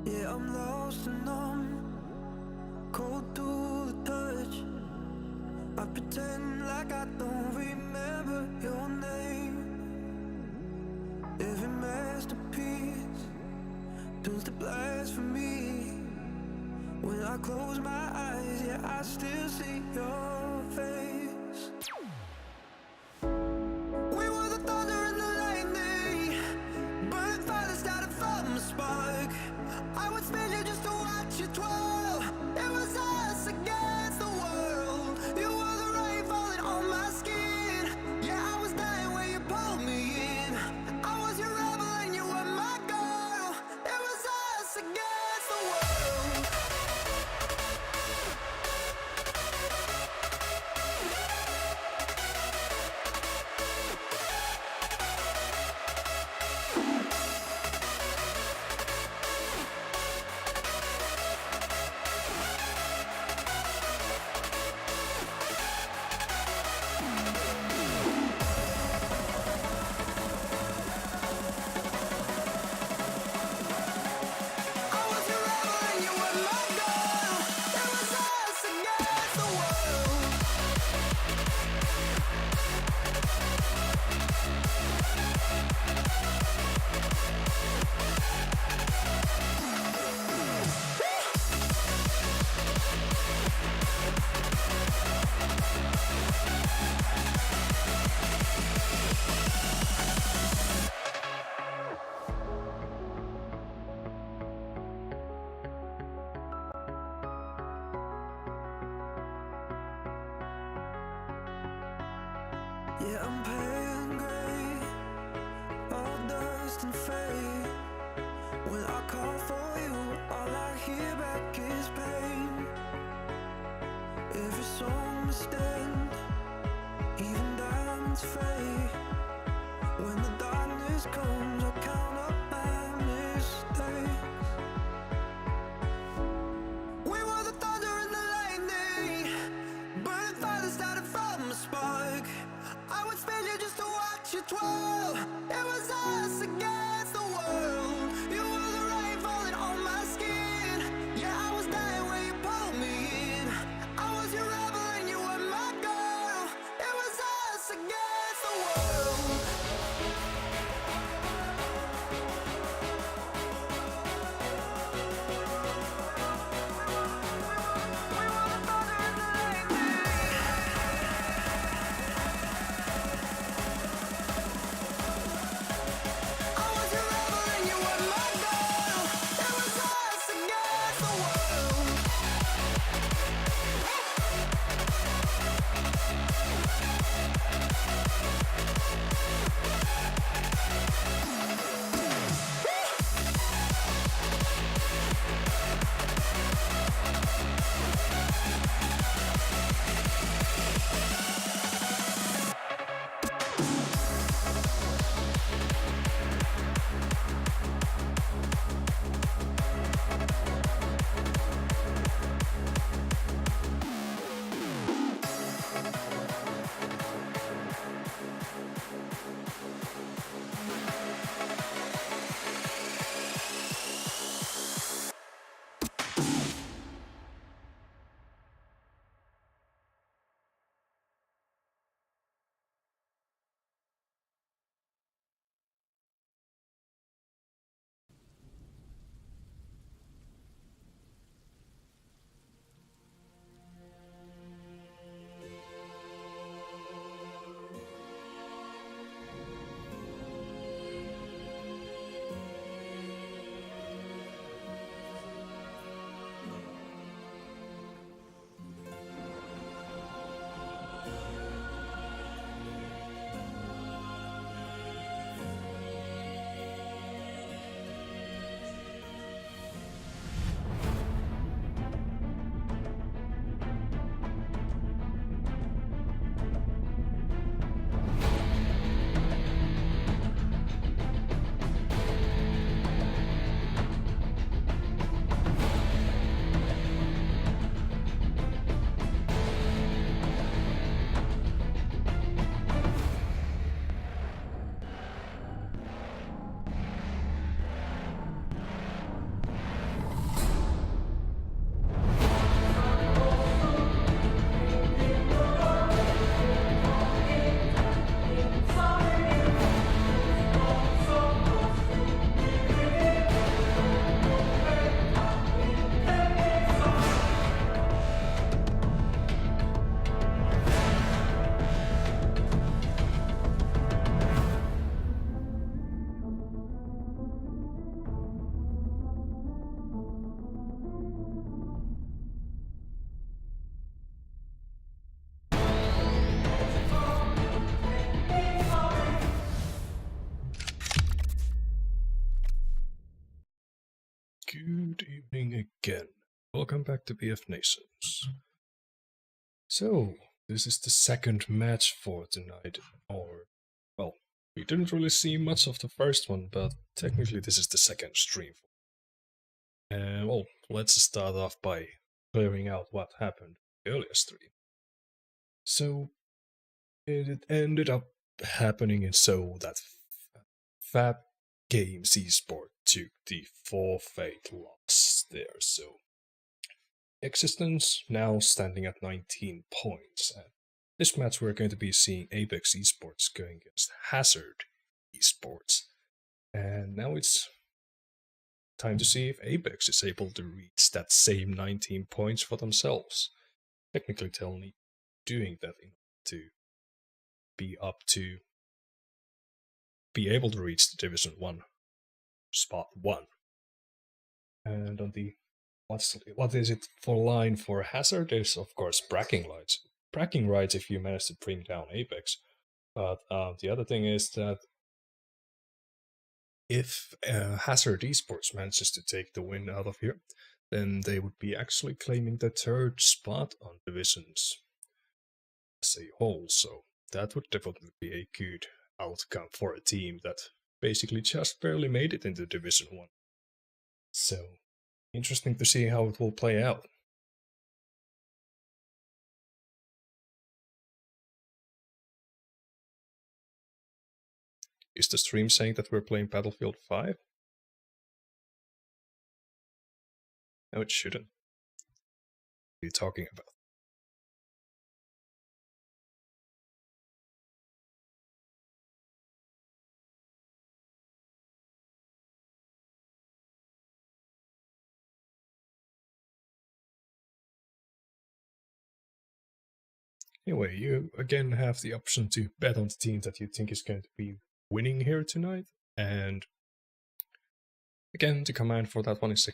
Yeah, I'm lost and numb, cold to the touch. I pretend like I don't remember your name. Every masterpiece turns to blasphemy. When I close my eyes, yeah, I still see your face. We were the thunder and the lightning, burning fire started from a spark. I would spend you just to watch you twirl. It was us against the world. You were the rain falling on my skin. Yeah, I was dying when you pulled me in. I was your rebel and you were my girl. It was us against the world. Yeah, I'm paying great all moments fade. When the darkness comes, I count up my mistakes. We were the thunder and the lightning, burning fire that started from a spark. I would spend you just to watch you twirl. It was us against the world. You were the rain falling on my skin. Yeah, I was dying where you pulled me in. I was your rebel and you were my girl. It was us against the world. Good evening again. Welcome back to BFNations. So, this is the second match for tonight, or, well, we didn't really see much of the first one, but technically this is the second stream. And, well, let's start off by clearing out what happened in the earlier stream. So, it ended up happening so that Fab Games eSports took the forfeit loss there, so existence now standing at 19 points. And this match we're going to be seeing Apex eSports going against Hazard eSports. And now it's time to see if Apex is able to reach that same 19 points for themselves. Technically they'll need doing that in order to be able to reach the Division 1 spot 1. And on the what is it for line for Hazard is of course bragging rights if you manage to bring down Apex. But the other thing is that if Hazard eSports manages to take the win out of here, then they would be actually claiming the third spot on divisions as a whole. So that would definitely be a good outcome for a team that basically just barely made it into Division 1. So, interesting to see how it will play out. Is the stream saying that we're playing Battlefield 5? No, it shouldn't. What are you talking about? Anyway, you again have the option to bet on the team that you think is going to be winning here tonight. And again, the command for that one is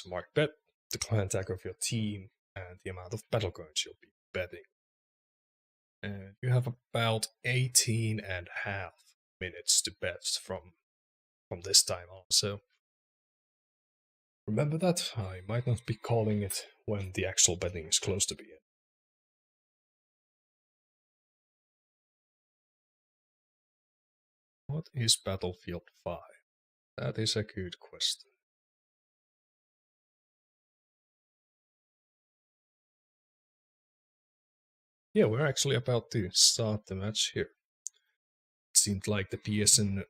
!mark bet, the clan tag of your team, and the amount of battle coins you'll be betting. And you have about 18 and a half minutes to bet from this time on. So remember that, I might not be calling it when the actual betting is close to begin. What is Battlefield 5? That is a good question. Yeah, we're actually about to start the match here. It seemed like the PSN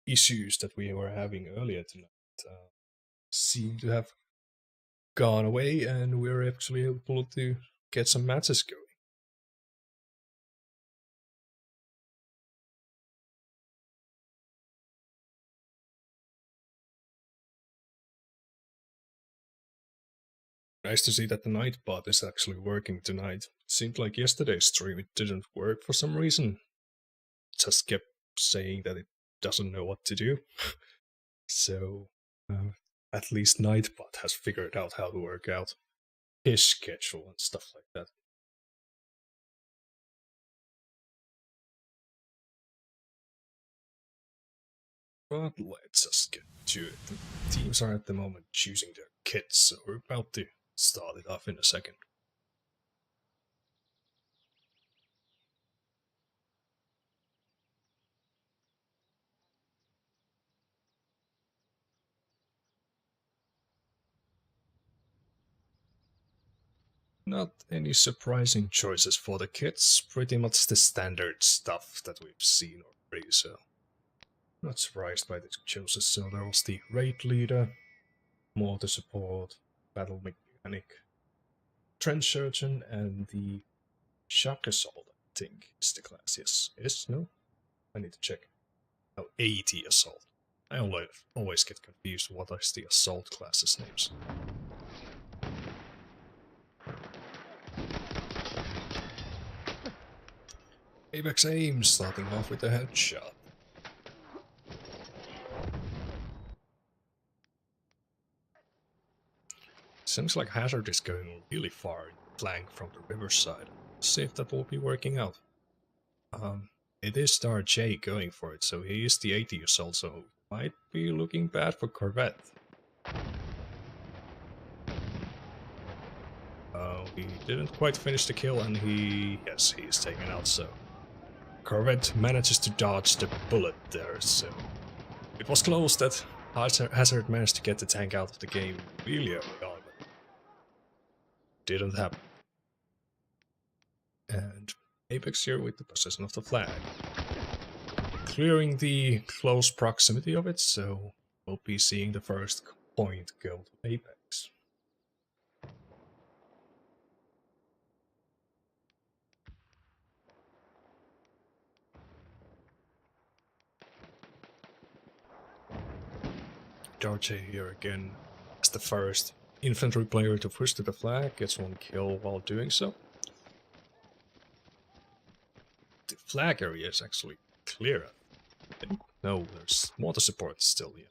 issues that we were having earlier tonight seem to have gone away, and we're actually able to get some matches going. Nice to see that the Nightbot is actually working tonight. Seemed like yesterday's stream it didn't work for some reason. Just kept saying that it doesn't know what to do. So, at least Nightbot has figured out how to work out his schedule and stuff like that. But let's just get to it. The teams are at the moment choosing their kits, so we're about to start it off in a second. Not any surprising choices for the kits, pretty much the standard stuff that we've seen already, so not surprised by the choices. So there was the raid leader, mortar support, battle mechanic, trench surgeon, and the shock assault, I think is the class. Yes? No? I need to check. Oh, 80 assault. I always get confused what is the assault class's names. Apex aim, starting off with a headshot. Seems like Hazard is going really far in flank from the riverside. See if that will be working out. It is J going for it, so he is the 80 assault, so might be looking bad for Corvette. He didn't quite finish the kill, and he is taken out, so Corvette manages to dodge the bullet there, so it was close that Hazard managed to get the tank out of the game really early on, but didn't happen. And Apex here with the possession of the flag. Clearing the close proximity of it, so we'll be seeing the first point go to Apex. Darche here again as the first infantry player to push to the flag, gets one kill while doing so. The flag area is actually clear. No, there's mortar support still here.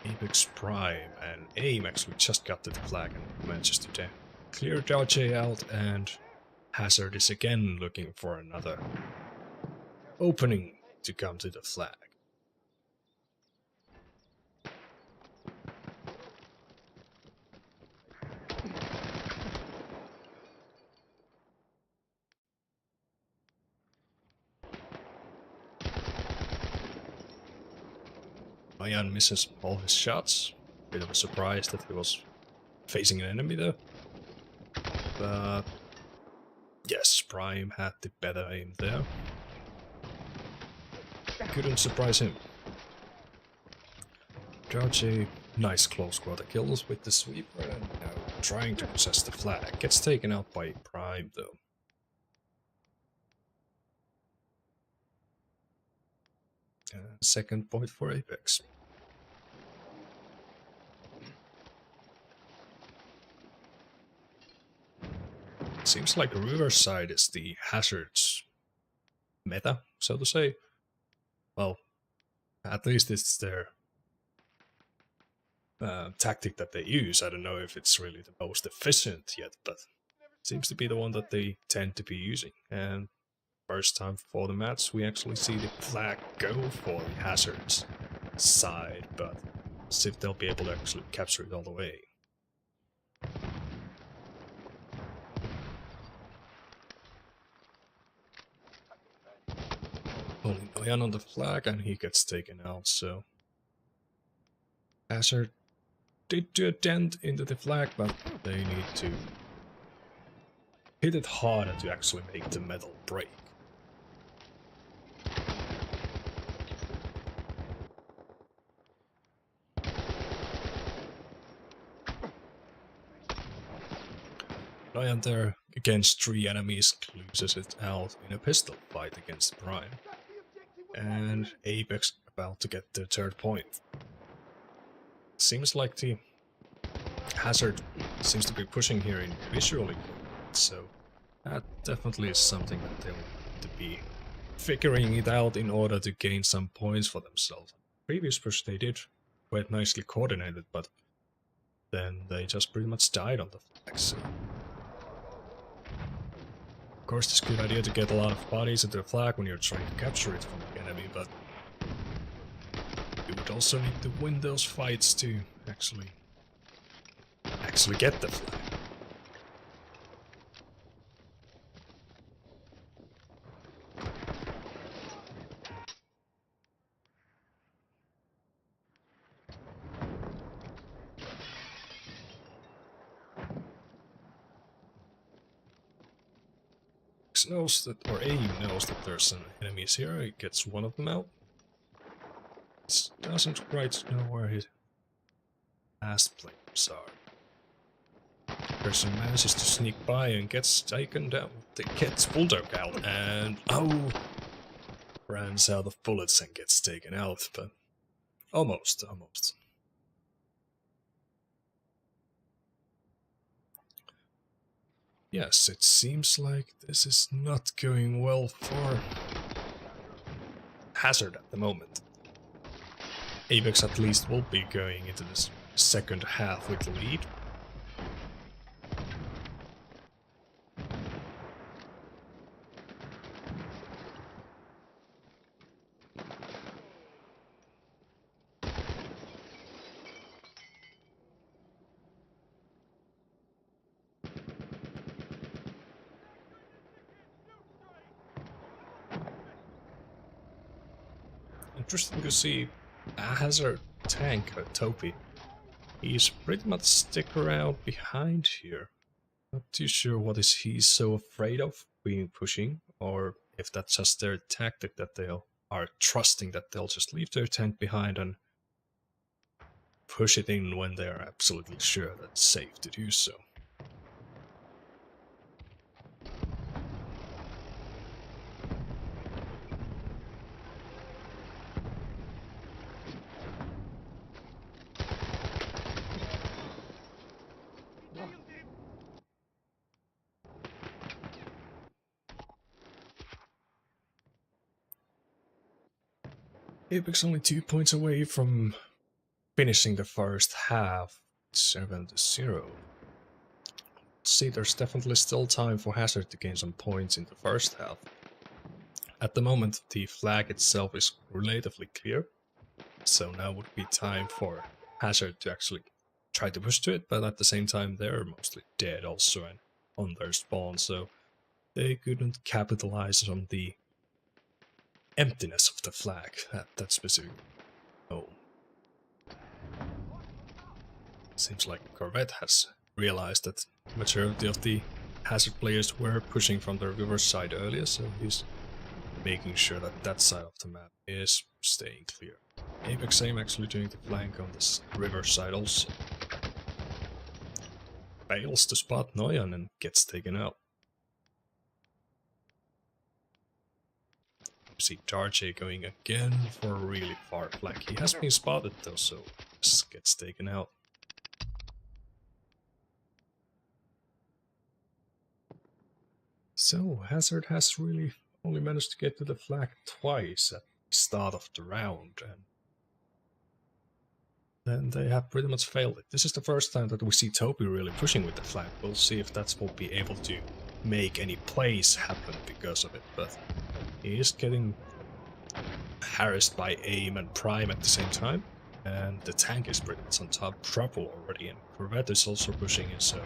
Apex Prime and AIM actually just got to the flag and manages to clear Darche out, and Hazard is again looking for another opening to come to the flag. Ryan misses all his shots. Bit of a surprise that he was facing an enemy there. But yes, Prime had the better aim there. Couldn't surprise him. George a nice close quarter kills with the sweeper and now trying to possess the flag. Gets taken out by Prime though. Second point for Apex. Seems like Riverside is the Hazard's meta, so to say. Well, at least it's their tactic that they use. I don't know if it's really the most efficient yet, but it seems to be the one that they tend to be using. And first time for the match, we actually see the flag go for the Hazard's side, but see if they'll be able to actually capture it all the way. Only Noyan on the flag and he gets taken out, so Hazard did do a dent into the flag, but they need to hit it harder to actually make the metal break. Noyan there against 3 enemies loses it out in a pistol fight against Prime. And Apex about to get their 3rd point. Seems like the Hazard seems to be pushing here in visually, so that definitely is something that they'll need to be figuring it out in order to gain some points for themselves. Previous push they did quite nicely coordinated, but then they just pretty much died on the flag, so of course it's a good idea to get a lot of bodies into the flag when you're trying to capture it from the enemy, but you would also need to win those fights to actually get the flag. Knows that, or AIM knows that there's some enemies here. He gets one of them out. He doesn't quite know where his last players are. Person manages to sneak by and gets taken down. Gets bulldog out and runs out of bullets and gets taken out, but almost. Yes, it seems like this is not going well for Hazard at the moment. Apex at least will be going into this 2nd half with the lead. Interesting to see a Hazard tank, Topi. He's pretty much stick around behind here. Not too sure what is he so afraid of being pushing, or if that's just their tactic that they are trusting that they'll just leave their tank behind and push it in when they're absolutely sure that it's safe to do so. Apex only 2 points away from finishing the first half, 7-0. See, there's definitely still time for Hazard to gain some points in the first half. At the moment, the flag itself is relatively clear, so now would be time for Hazard to actually try to push to it, but at the same time they're mostly dead also and on their spawn, so they couldn't capitalize on the emptiness of the flag at that specific moment. Seems like Corvette has realized that the majority of the Hazard players were pushing from the river side earlier, so he's making sure that that side of the map is staying clear. Apex Aim actually doing the flank on this river side also. Fails to spot Noyan and gets taken out. See Darjay going again for a really far flank. He has been spotted though, so this gets taken out. So Hazard has really only managed to get to the flag twice at the start of the round, and then they have pretty much failed it. This is the first time that we see Toby really pushing with the flag. We'll see if that will be able to make any plays happen because of it, but he is getting harassed by Aim and Prime at the same time, and the tank is pretty much on top trouble already, and Corvette is also pushing in, so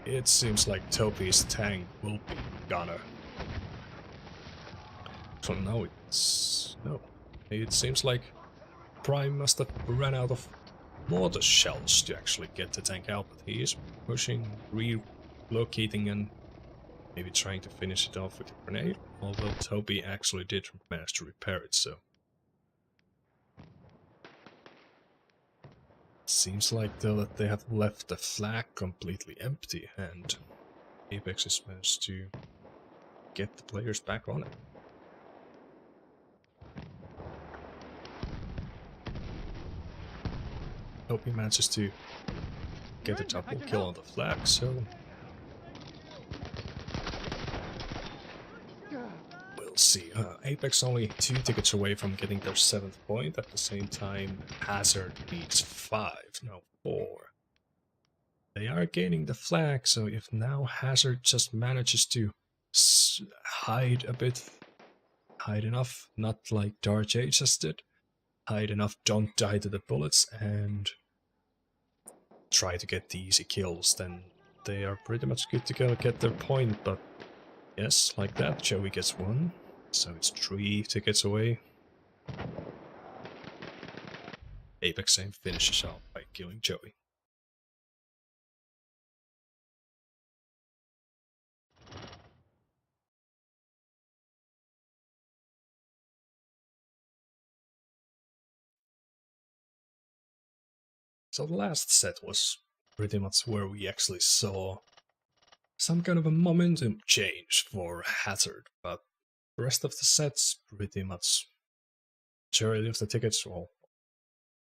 it seems like Toby's tank will be gonna. So now it's... no. It seems like Prime must have run out of mortar shells to actually get the tank out, but he is pushing, relocating, and maybe trying to finish it off with a grenade, although Toby actually did manage to repair it, so... Seems like though that they have left the flag completely empty, and Apex has managed to get the players back on it. Hope he manages to get a double kill on the flag, so we'll see. Apex only 2 tickets away from getting their 7th point. At the same time, Hazard needs 5, no 4. They are gaining the flag, so if now Hazard just manages to hide a bit, hide enough, not like Darjay just did, hide enough, don't die to the bullets, and try to get the easy kills, then they are pretty much good to go get their point. But yes, like that, Joey gets 1, so it's 3 tickets away. Apex Aim finishes off by killing Joey. So the last set was pretty much where we actually saw some kind of a momentum change for Hazard, but the rest of the sets pretty much majority of the tickets, well,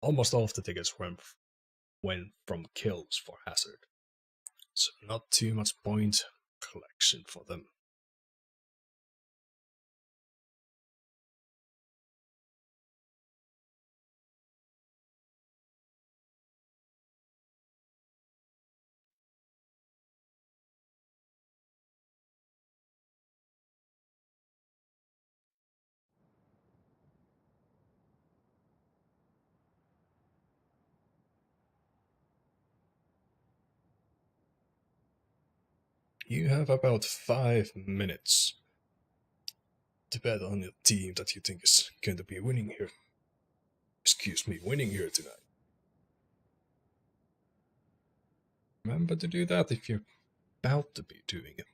almost all of the tickets went from kills for Hazard. So not too much point collection for them. You have about 5 minutes to bet on your team that you think is going to be winning here. Excuse me, winning here tonight. Remember to do that if you're about to be doing it.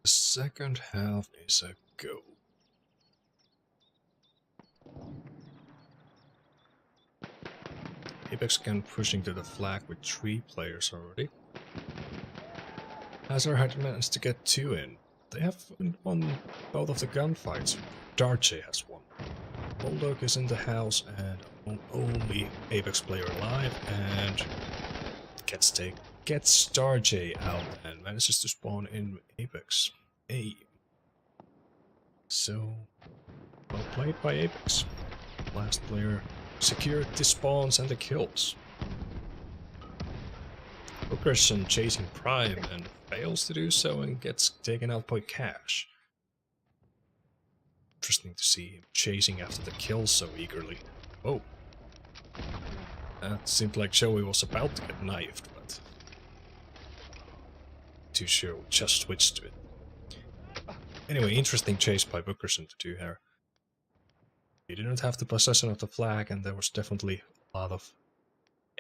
The second half is a go. Apex can pushing to the flag with 3 players already. Hazard had managed to get 2 in, they have won both of the gunfights. Darche has won. Bulldog is in the house and only Apex player alive, and gets Darche out and manages to spawn in Apex. A. So, well played by Apex. Last player secured the spawns and the kills. Incursions chasing Prime and fails to do so and gets taken out by Cash. Interesting to see him chasing after the kill so eagerly. Oh. That seemed like Joey was about to get knifed, but too sure we just switched to it. Anyway, interesting chase by Bookerson to do here. He didn't have the possession of the flag, and there was definitely a lot of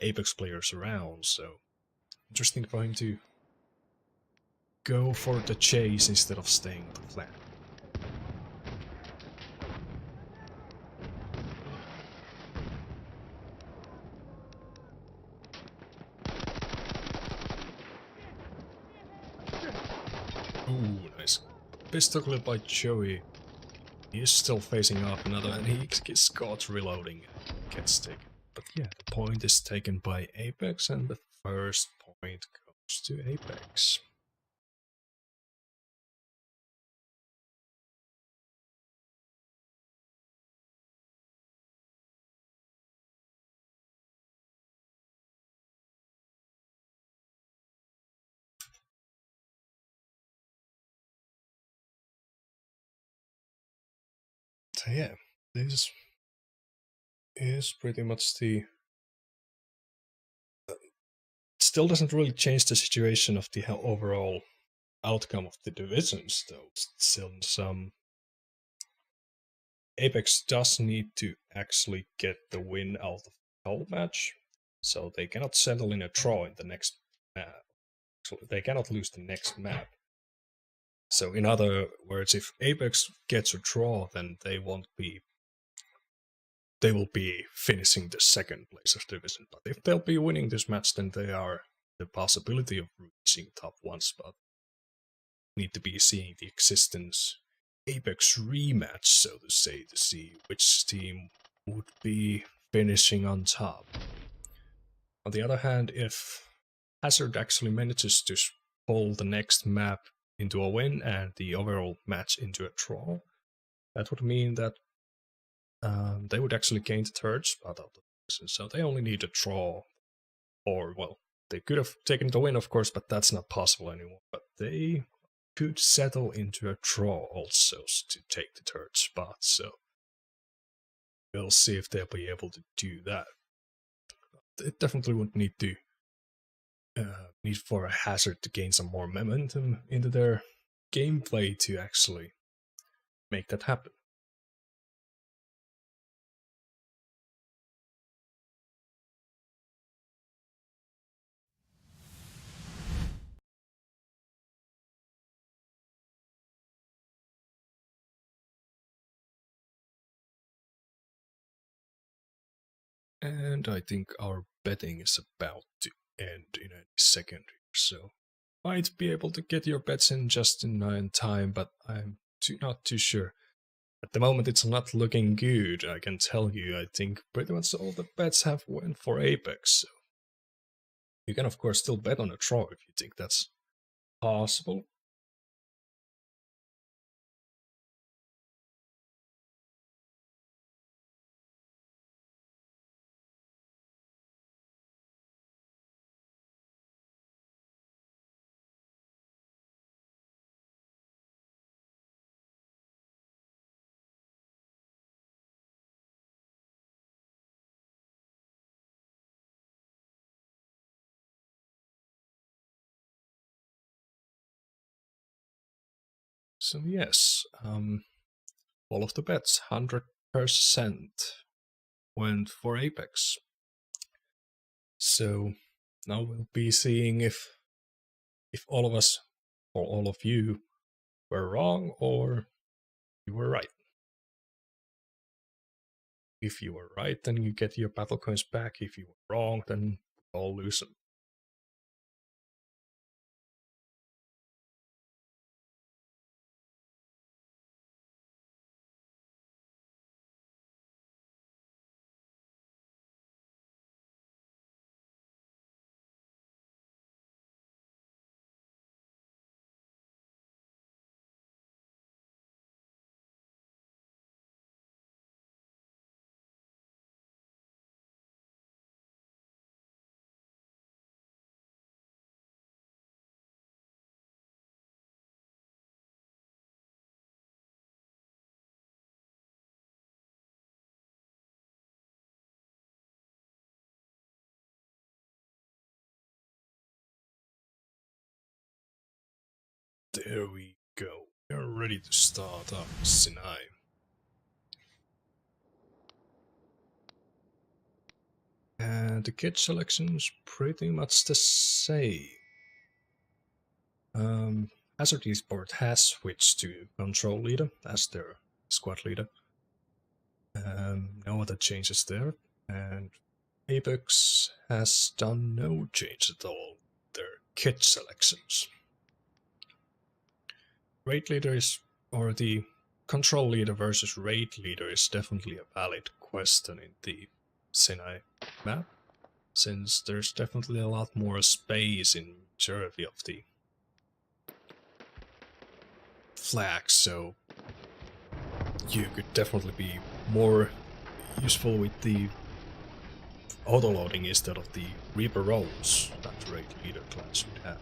Apex players around, so interesting for him to go for the chase instead of staying with the flag. Ooh, nice. Pistol clip by Joey. He is still facing up another, and he gets caught reloading. Gets taken. But yeah, the point is taken by Apex, and the first point goes to Apex. So yeah, this is pretty much the... still doesn't really change the situation of the overall outcome of the divisions, though, since Apex does need to actually get the win out of the whole match, so they cannot settle in a draw in the next map. So they cannot lose the next map. So in other words, if Apex gets a draw, then they will be finishing the second place of the division. But if they'll be winning this match, then they are the possibility of reaching top 1 spot. Need to be seeing the existence Apex rematch, so to say, to see which team would be finishing on top. On the other hand, if Hazard actually manages to pull the next map into a win and the overall match into a draw, that would mean that they would actually gain the third spot out of this. So they only need a draw, or, well, they could have taken the win, of course, but that's not possible anymore. But they could settle into a draw also to take the third spot, so we'll see if they'll be able to do that. It definitely would need for a Hazard to gain some more momentum into their gameplay to actually make that happen. And I think our betting is about to end in a second here, so might be able to get your bets in just in time, but I'm not too sure. At the moment it's not looking good, I can tell you. I think pretty much all the bets have went for Apex, so you can of course still bet on a draw if you think that's possible. So yes, all of the bets, 100% went for Apex. So now we'll be seeing if all of us, or all of you, were wrong or you were right. If you were right, then you get your battle coins back. If you were wrong, then we all lose them. There we go. We're ready to start up Sinai. And the kit selection's pretty much the same. Hazard eSports has switched to Control Leader as their squad leader. No other changes there. And Apex has done no change at all. Their kit selections. Raid leader is, or the Control Leader versus Raid Leader is definitely a valid question in the Sinai map, since there's definitely a lot more space in majority of the flags, so you could definitely be more useful with the auto-loading instead of the Reaper roles that Raid Leader class would have.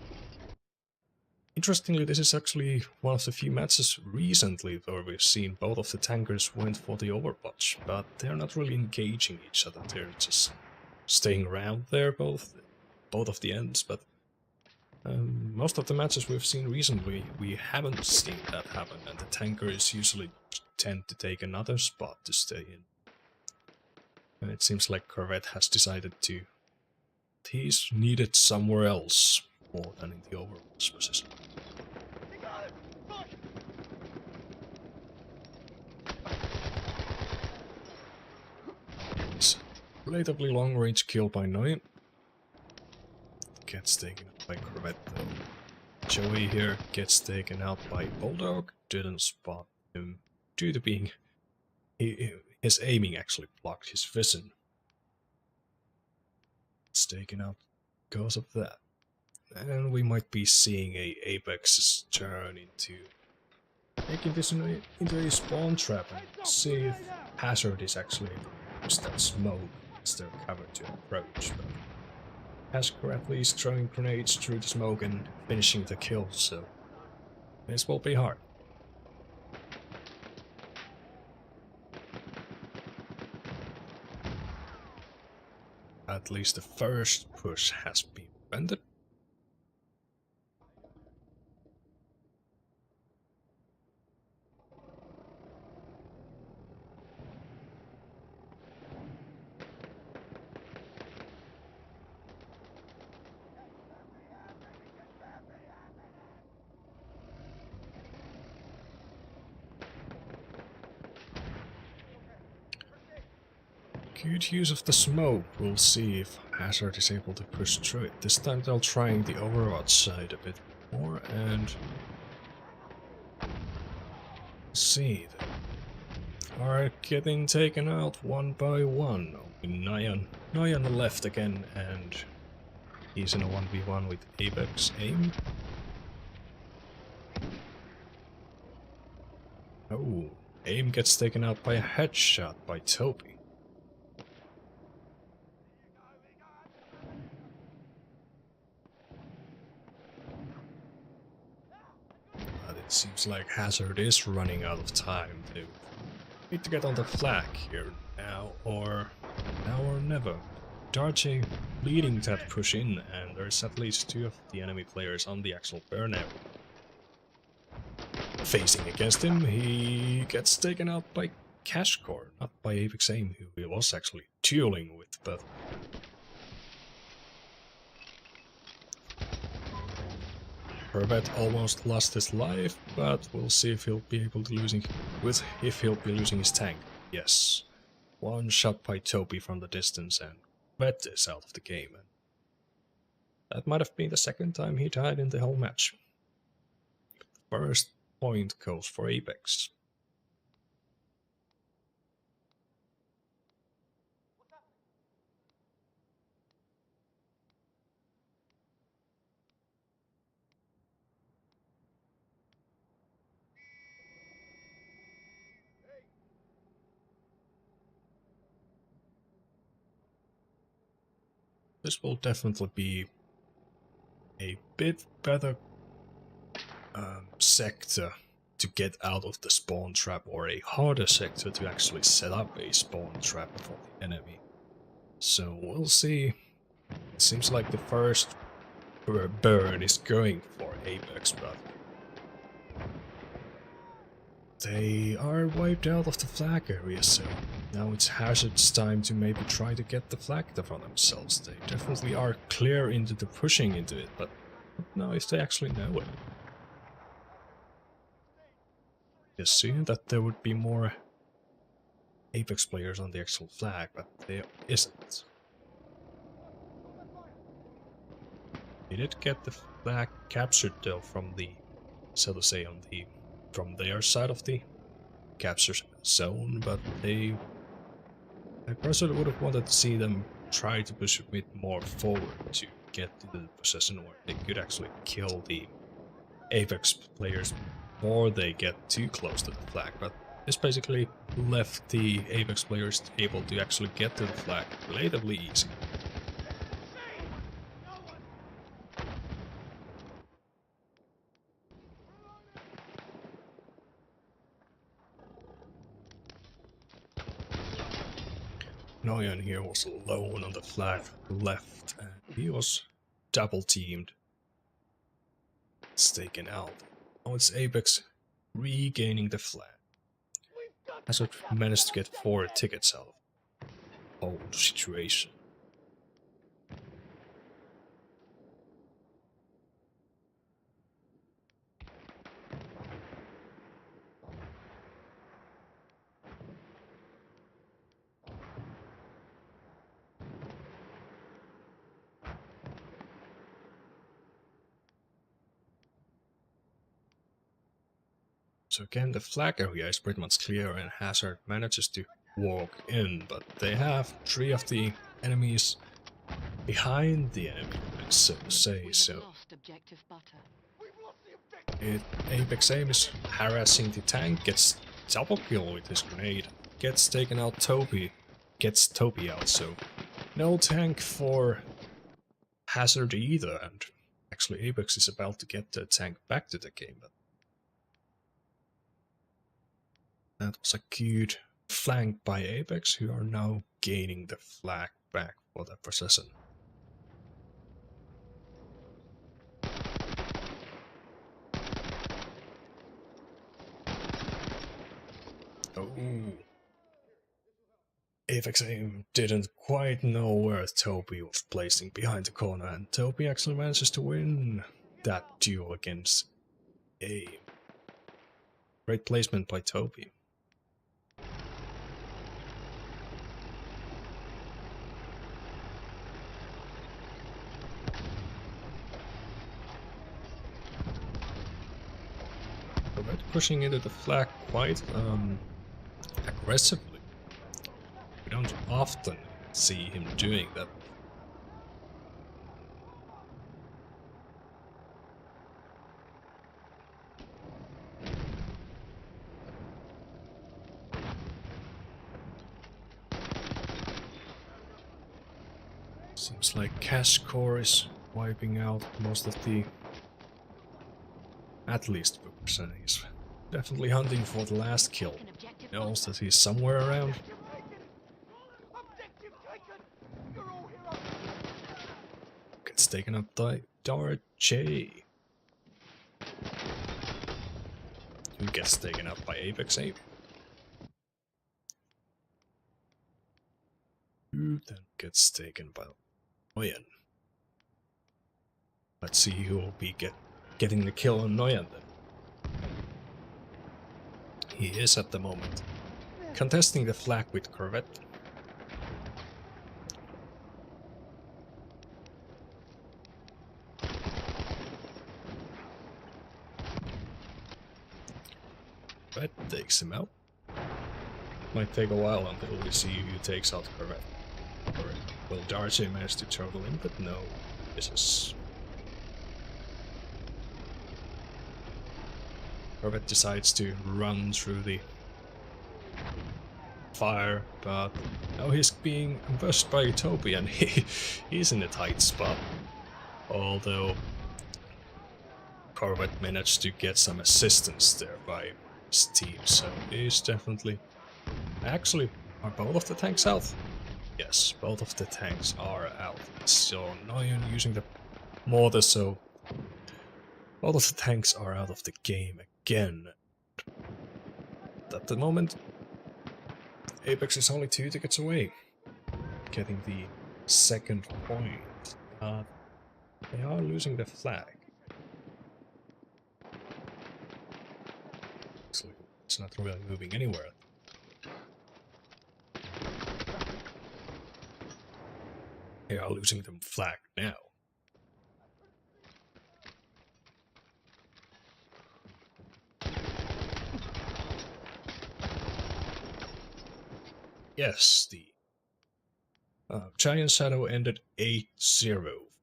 Interestingly, this is actually one of the few matches recently where we've seen both of the tankers went for the Overwatch, but they're not really engaging each other, they're just staying around there, both of the ends, but most of the matches we've seen recently, we haven't seen that happen, and the tankers usually tend to take another spot to stay in. And it seems like Corvette has decided to... he's needed somewhere else more than in the Overwatch position. It's a relatively long-range kill by Noyan. Gets taken out by Corvette though. Joey here gets taken out by Bulldog. Didn't spot him due to being... his aiming actually blocked his vision. It's taken out because of that. And we might be seeing a Apex's turn into making this into a spawn trap and see if Hazard is actually able to use that smoke as their cover to approach. But Hazard at least throwing grenades through the smoke and finishing the kill, so this will be hard. At least the first push has been prevented. Good use of the smoke. We'll see if Hazard is able to push through it. This time they're trying the Overwatch side a bit more, and see, they are getting taken out one by one. Nyan left again, and he's in a 1v1 with Apex aim. Oh, aim gets taken out by a headshot by Toby. It seems like Hazard is running out of time. They need to get on the flag here now or never. Darche leading that push in, and there's at least 2 of the enemy players on the actual burnout. Facing against him, he gets taken out by Cashcore, not by Apex Aim, who he was actually dueling with, but... Corvette almost lost his life, but we'll see if he'll be able to losing his tank. Yes. One shot by Toby from the distance and Corvette is out of the game. And that might have been the second time he died in the whole match. First point goes for Apex. This will definitely be a bit better sector to get out of the spawn trap, or a harder sector to actually set up a spawn trap for the enemy. So we'll see. It seems like the first burn is going for Apex, but they are wiped out of the flag area, so now it's Hazard's time to maybe try to get the flag for themselves. They definitely are clear into the pushing into it, but I don't know if they actually know it. I assume that there would be more Apex players on the actual flag, but there isn't. They did get the flag captured though from the, so to say, from their side of the capture zone, but I personally would have wanted to see them try to push a bit more forward to get to the position where they could actually kill the Apex players before they get too close to the flag, but this basically left the Apex players able to actually get to the flag relatively easy. Noyan here was alone on the flag left, and he was double teamed. It's taken out. Now it's Apex regaining the flag. Hazard managed to get 4 tickets out of the whole situation. So again, the flag area is pretty much clear and Hazard manages to walk in, but they have 3 of the enemies behind the enemy, so to say, so Apex aim is harassing the tank, gets double kill with his grenade, gets taken out gets Toby out, so no tank for Hazard either, and actually Apex is about to get the tank back to the game, but that was a good flank by Apex, who are now gaining the flag back for their possession. Oh. Apex aim didn't quite know where Toby was placing behind the corner, and Toby actually manages to win that duel against aim. Great placement by Toby. Pushing into the flag quite aggressively. We don't often see him doing that. Seems like Cash Core is wiping out most of the, at least percentage. Definitely hunting for the last kill. He knows that he's somewhere around. Gets taken up by Darren. Who gets taken up by Apex aim. Who then gets taken by Noyan. Let's see who will be getting the kill on Noyan then. He is at the moment contesting the flag with Corvette. Corvette takes him out. Might take a while until we see who takes out Corvette. Will Darcy manage to turtle in, but no, this is... Corvette decides to run through the fire, but now he's being ambushed by Toby and he's in a tight spot. Although Corvette managed to get some assistance there by his team, so he's definitely... Actually, are both of the tanks out? Yes, both of the tanks are out. So Noyan using the mortar, so both of the tanks are out of the game again. at the moment, Apex is only 2 tickets away, getting the second point. They are losing the flag. So it's not really moving anywhere. They are losing the flag now. Yes, the Giant Shadow ended 8-0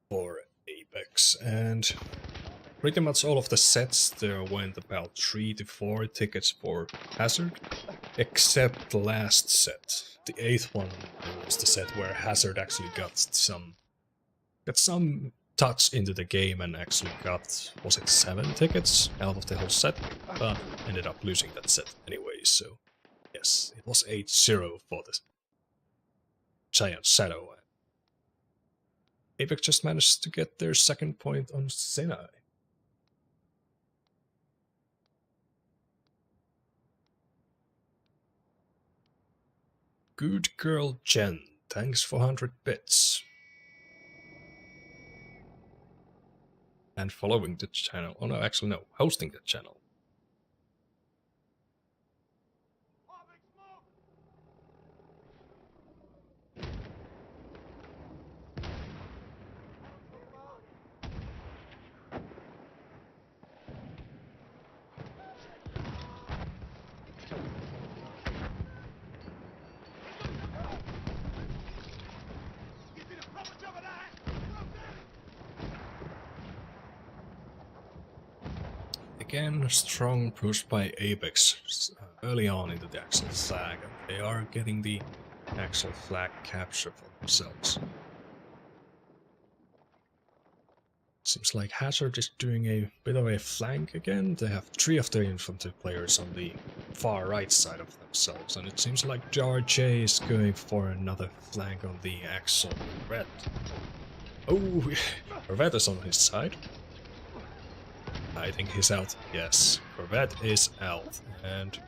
for Apex, and pretty much all of the sets there went about 3 to 4 tickets for Hazard, except the last set. The 8th one was the set where Hazard actually got some touch into the game and actually got, was it 7 tickets out of the whole set, but ended up losing that set anyway, so yes, it was 8-0 for the Giant Shadow. Apex just managed to get their second point on Sinai. Good girl Jen, thanks for 100 bits. And following the channel. Oh no, actually no, hosting the channel. Again, a strong push by Apex early on into the actual flag. They are getting the actual flag capture for themselves. Seems like Hazard is doing a bit of a flank again. They have 3 of their infantry players on the far right side of themselves, and it seems like JRJ is going for another flank on the actual red. Oh, Corvette is on his side. I think he's out. Yes, Corvette is out, and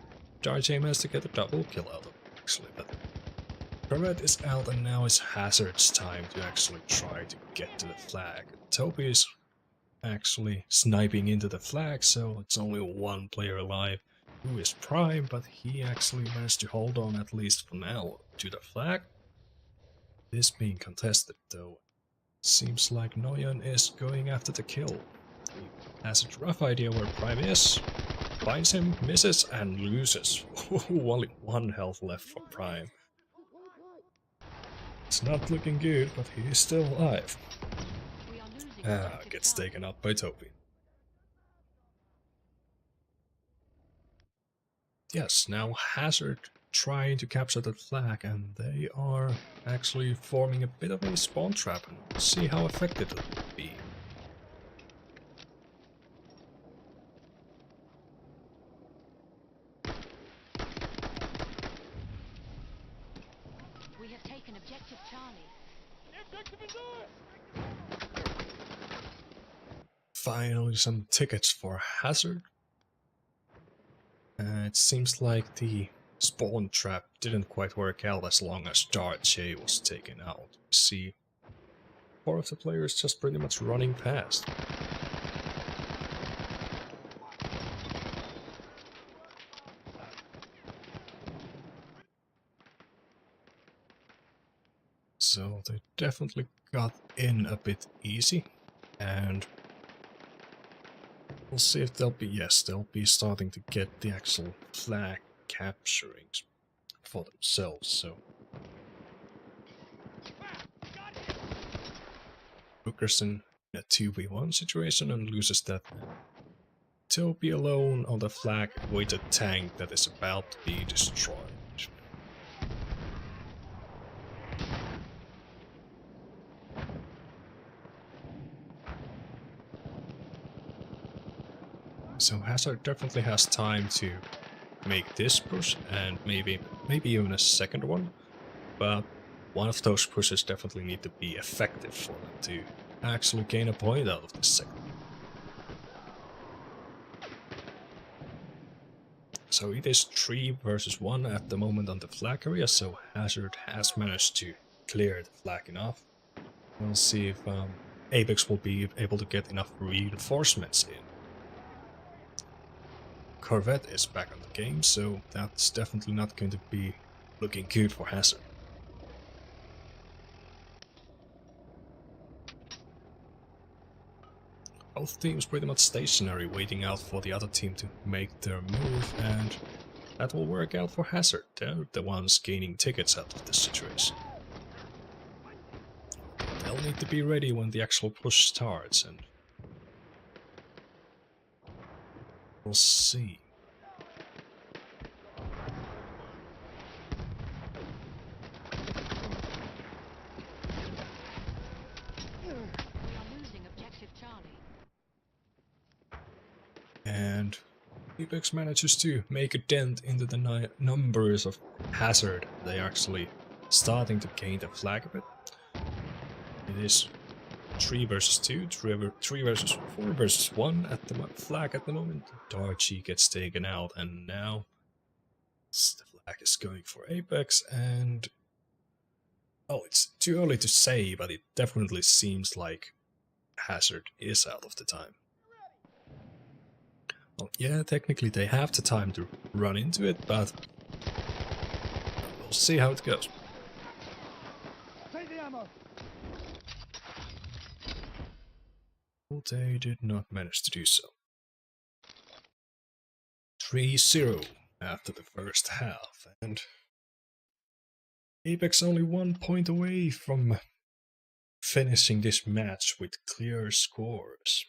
JRJ managed to get a double kill out of it, actually, but Corvette is out, and now it's Hazard's time to actually try to get to the flag. Toby is actually sniping into the flag, so it's only 1 player alive, who is Prime, but he actually managed to hold on, at least for now, to the flag. This being contested, though. Seems like Noyan is going after the kill. He has a rough idea where Prime is, finds him, misses, and loses. Only 1 health left for Prime. It's not looking good, but he is still alive. Gets taken out by Toby. Yes, now Hazard trying to capture the flag, and they are actually forming a bit of a spawn trap, and we'll see how effective it will be. We have taken objective Charlie. Finally some tickets for Hazard. It seems like the spawn trap didn't quite work out as long as JRJ was taken out. You see 4 of the players just pretty much running past. So they definitely got in a bit easy, and we'll see if they'll be, yes, they'll be starting to get the actual flag capturing for themselves, so. Bookerson in a 2v1 situation and loses that. Toby alone on the flag with a tank that is about to be destroyed. So Hazard definitely has time to make this push and maybe even a second one, but one of those pushes definitely need to be effective for them to actually gain a point out of this second. So it is 3 versus 1 at the moment on the flag area, so Hazard has managed to clear the flag enough. We'll see if Apex will be able to get enough reinforcements in. Corvette is back on the game, so that's definitely not going to be looking good for Hazard. Both teams pretty much stationary, waiting out for the other team to make their move, and that will work out for Hazard. They're the ones gaining tickets out of this situation. They'll need to be ready when the actual push starts, and we'll see. We are losing objective Charlie. And Apex manages to make a dent into the numbers of Hazard. They are actually starting to gain the flag a bit. It is 3 versus 2, 3 versus 4 versus 1 at the flag at the moment. Darchi gets taken out, and now the flag is going for Apex, and oh, it's too early to say, but it definitely seems like Hazard is out of the time. Well, yeah, technically they have the time to run into it, but we'll see how it goes. Take the ammo. Well, they did not manage to do so. 3-0 after the first half, and Apex only 1 point away from finishing this match with clear scores.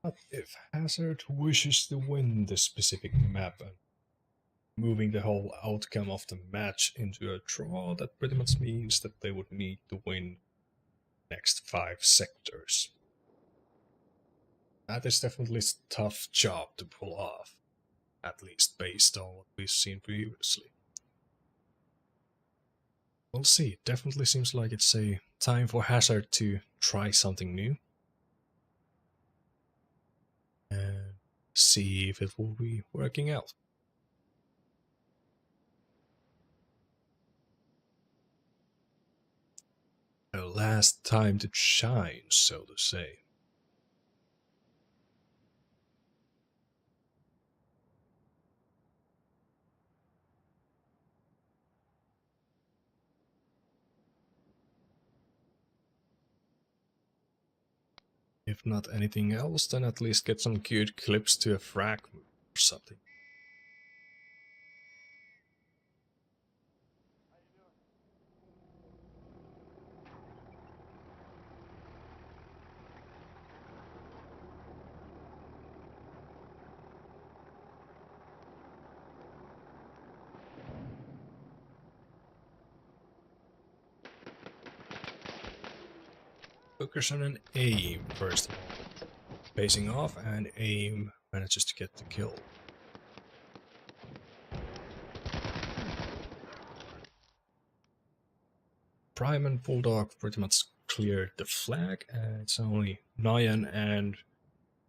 But if Hazard wishes to win this specific map and moving the whole outcome of the match into a draw, that pretty much means that they would need to win next 5 sectors. That is definitely a tough job to pull off, at least based on what we've seen previously. We'll see, it definitely seems like it's a time for Hazard to try something new. And see if it will be working out. A last time to shine, so to say. If not anything else, then at least get some cute clips to a frag move or something. Focus on an aim first of all. Facing off, and aim manages to get the kill. Prime and Bulldog pretty much cleared the flag, and it's only Nyan and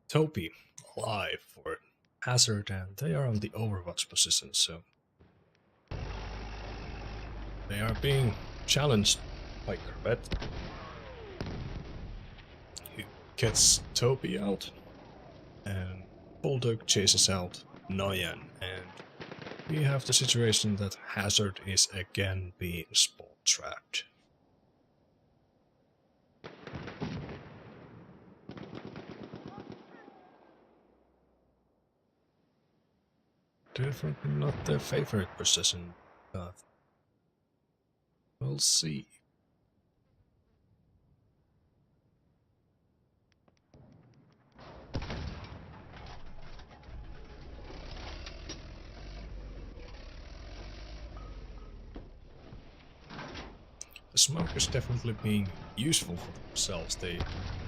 Topi alive for Hazard, and they are on the Overwatch position, so they are being challenged by Corvette, who gets Topi out, and Bulldog chases out Nyan, and we have the situation that Hazard is again being spawn trapped. Definitely not their favorite position, but We'll see. The smoke is definitely being useful for themselves. They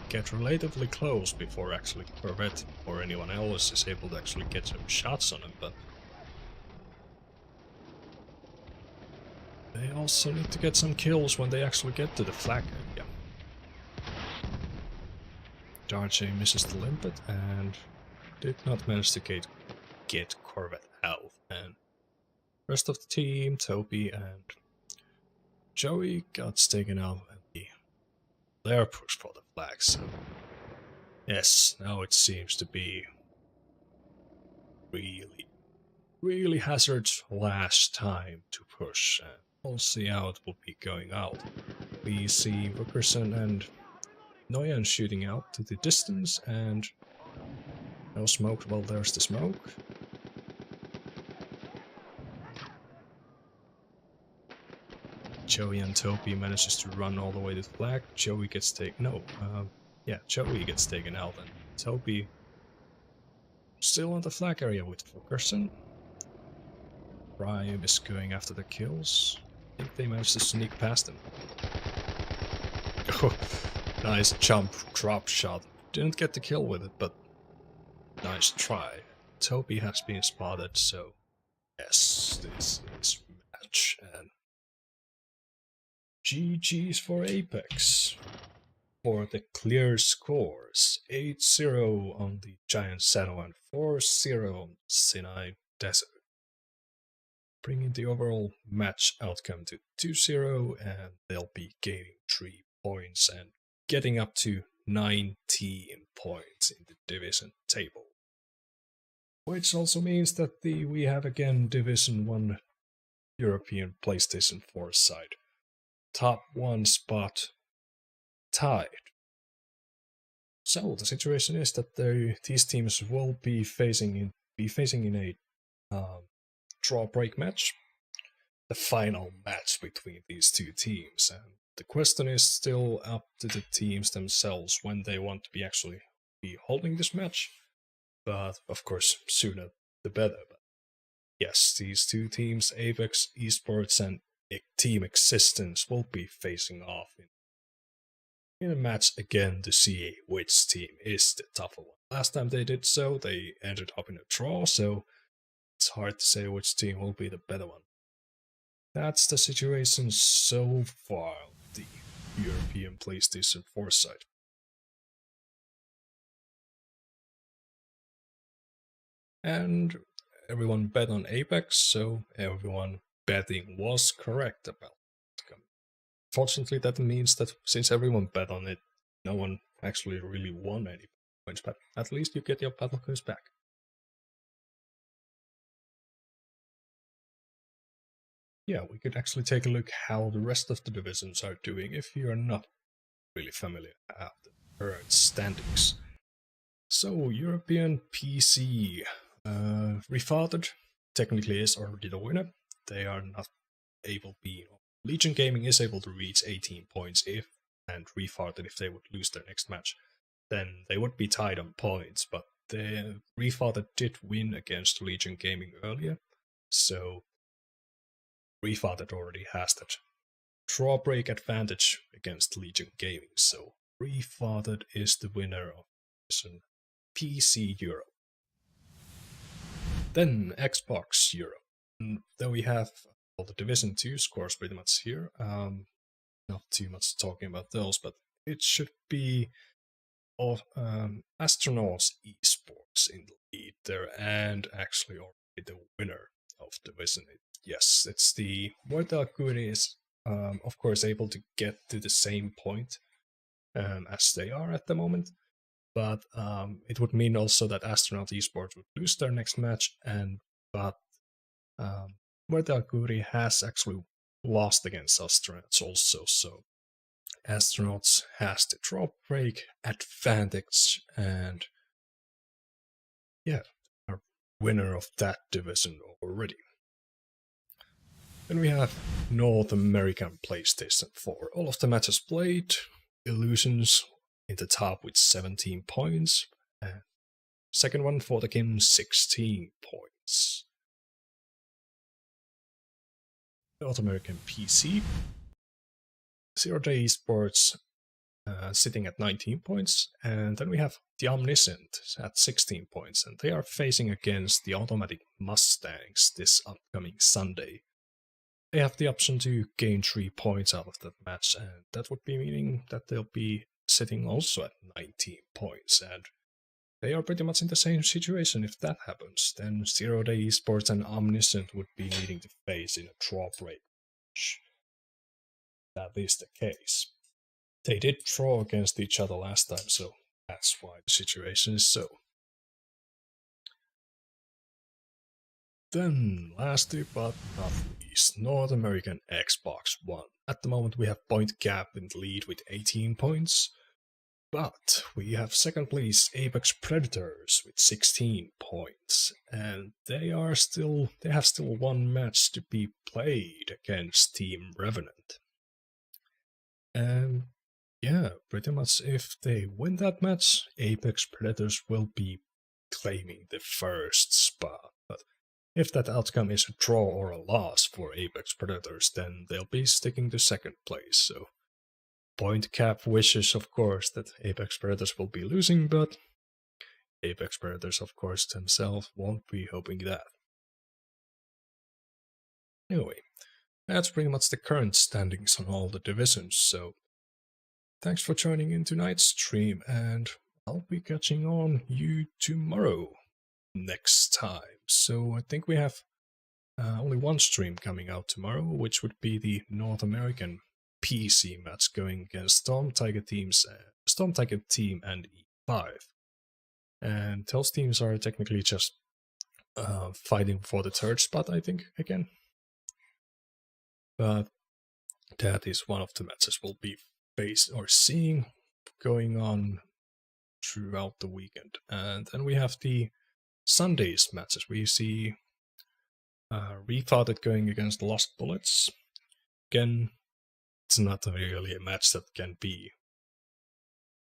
get relatively close before actually Corvette or anyone else is able to actually get some shots on them, but they also need to get some kills when they actually get to the flag area. Darren misses the limpet and did not manage to get Corvette out, and rest of the team, Toby and Joey, got taken out and they're pushed for the flag, so yes, now it seems to be really Hazard's last time to push, and we'll see how it will be going out. We see Wickerson and Noyan shooting out to the distance, and no smoke. Well, there's the smoke. Joey and Toby manages to run all the way to the flag. Joey gets taken. Joey gets taken out, and Toby still on the flag area with Wickerson. Ryan is going after the kills. I think they managed to sneak past him. Oh, nice jump drop shot. Didn't get the kill with it, but nice try. Toby has been spotted, so yes, this is match, and GG's for Apex. For the clear scores, 8-0 on the Giant Saddle and 4-0 on Sinai Desert, bringing the overall match outcome to 2-0, and they'll be gaining 3 points and getting up to 19 points in the division table. Which also means that we have again Division 1 European PlayStation 4 side. Top 1 spot tied. So the situation is that these teams will be facing in a draw break match, the final match between these two teams, and the question is still up to the teams themselves when they want to actually be holding this match, but of course sooner the better. But yes, these two teams, Apex eSports and Team Existence, will be facing off in a match again to see which team is the tougher one. Last time they did so, they ended up in a draw, so it's hard to say which team will be the better one. That's the situation so far on the European PlayStation 4 side. And everyone bet on Apex, so everyone betting was correct about the outcome. Fortunately, that means that since everyone bet on it, no one actually really won any points, but at least you get your battle coins back. Yeah, we could actually take a look how the rest of the divisions are doing if you're not really familiar with the current standings. So, European PC Refathered technically is already the winner. They are not able to be... Legion Gaming is able to reach 18 points and Refathered, if they would lose their next match, then they would be tied on points, but the Refathered did win against Legion Gaming earlier, so Refathered already has that drawbreak advantage against Legion Gaming, so Refathered is the winner of PC Europe. Then Xbox Europe. And then we have all the Division 2 scores pretty much here. Not too much talking about those, but it should be Astronauts eSports in the lead there, and actually already the winner of Division 8. Yes, it's the Mortal Guri is of course able to get to the same point as they are at the moment, but it would mean also that Astronaut eSports would lose their next match, but Mortal Guri has actually lost against Astronauts also, so Astronauts has the drop break advantage, and yeah, are winner of that division already. Then we have North American PlayStation 4. All of the matches played. Illusions in the top with 17 points. Second one for the game, 16 points. North American PC. Zero Day eSports sitting at 19 points. And then we have the Omniscient at 16 points. And they are facing against the Automatic Mustangs this upcoming Sunday. They have the option to gain 3 points out of that match, and that would be meaning that they'll be sitting also at 19 points, and they are pretty much in the same situation if that happens. Then Zero Day eSports and Omniscient would be needing to face in a draw break match. That is the case. They did draw against each other last time, so that's why the situation is so. Then, lastly but not least, North American Xbox One. At the moment we have point gap in the lead with 18 points, but we have second place Apex Predators with 16 points, and they have still one match to be played against Team Revenant. And yeah, pretty much if they win that match, Apex Predators will be claiming the first spot. But if that outcome is a draw or a loss for Apex Predators, then they'll be sticking to second place. So point cap wishes, of course, that Apex Predators will be losing, but Apex Predators, of course, themselves won't be hoping that. Anyway, that's pretty much the current standings on all the divisions, so thanks for joining in tonight's stream, and I'll be catching on you tomorrow next time. So I think we have only one stream coming out tomorrow, which would be the North American PC match going against Stormtiger Team and E5. And those teams are technically just fighting for the third spot, I think, again. But that is one of the matches we'll be seeing going on throughout the weekend. And then we have the Sunday's matches. We see Refought going against Lost Bullets. Again, it's not really a match that can be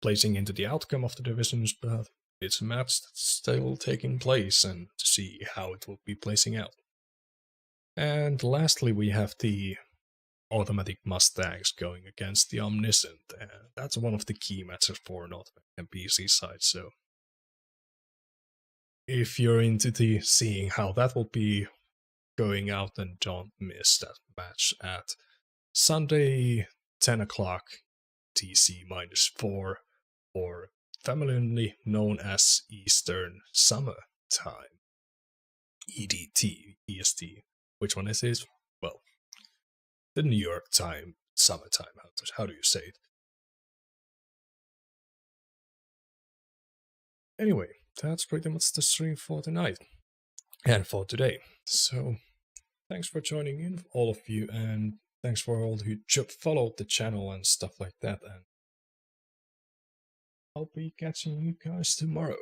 placing into the outcome of the divisions, but it's a match that's still taking place and to see how it will be placing out. And lastly, we have the Automatic Mustangs going against the Omniscient. That's one of the key matches for North American PC side, so if you're into seeing how that will be going out, then don't miss that match at Sunday, 10 o'clock TC-4, or familiarly known as Eastern Summer Time. EST. Which one is this? Well, the New York time, summertime. How do you say it? Anyway, that's pretty much the stream for tonight and for today. So, thanks for joining in, all of you, and thanks for all who followed the channel and stuff like that. And I'll be catching you guys tomorrow.